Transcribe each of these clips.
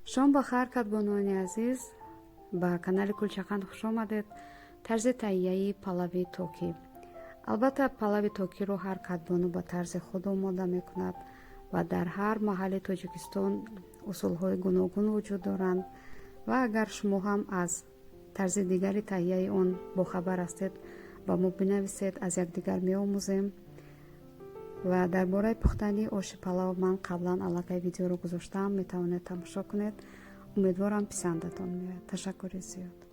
شام بخیر کدبانوانی عزیز با کانال کلچقند خوش آمدید. طرز تهیه پلاوی تاکی. البته پلاوی تاکی رو هر کدبانو با طرز خود آماده میکند و در هر محل تاجیکستان اصولهای گوناگون وجود دارند و اگر شما هم از طرز دیگری تهیه آن باخبر هستید با ما بنویسید، از یکدیگر میآموزیم. و درباره پختنی آش پلاو من قبلا علاقه ویدیو رو گذاشتم، میتوانید تماشا کنید. امیدوارم پسندتان میاد. تشکر زیاد.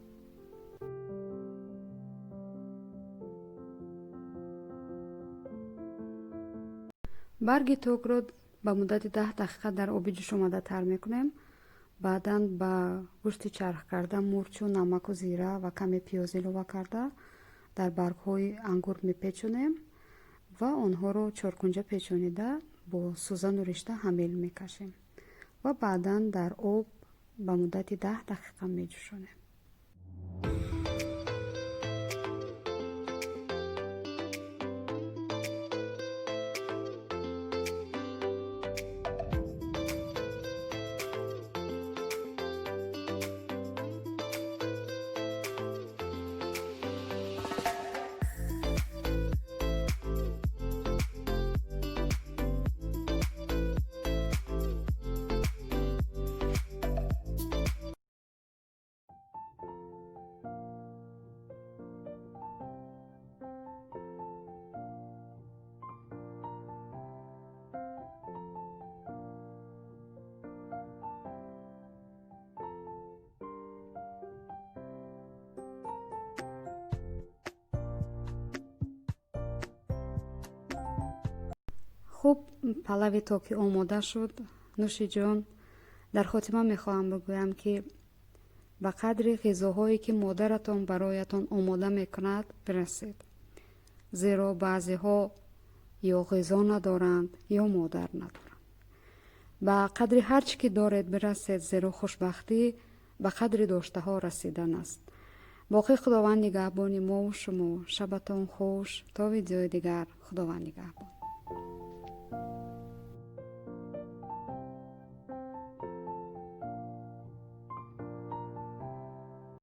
برگ تاک رو به مدت 10 دقیقه در آب جوش آماده تر میکنیم. بعدا با گوشت چرخ کرده، مرچ و نمک و زیره و کمی پیاز ilova کرده در برگ های انگور میپیچونیم و آنها رو چارکنجه پیچونیده با سوزن و رشته همیل میکشیم و بعدا در آب به مدت 10 دقیقه میجوشونیم. خوب پلاوی تاکی آماده شد. نوش جان. در خاتمه میخواهم بگویم که به قدر غذاهایی که مادرتان برایتان آماده میکند برسید، زیرا بعضی ها یا غذا ندارند یا مادر ندارند. به قدر هرچی که دارید برسید، زیرا خوشبختی به قدر داشته ها رسیدن است. باقی خداوند نگهبان ما و شما. شبتان خوش. تا ویدیوی دیگر. خداوند نگهبان.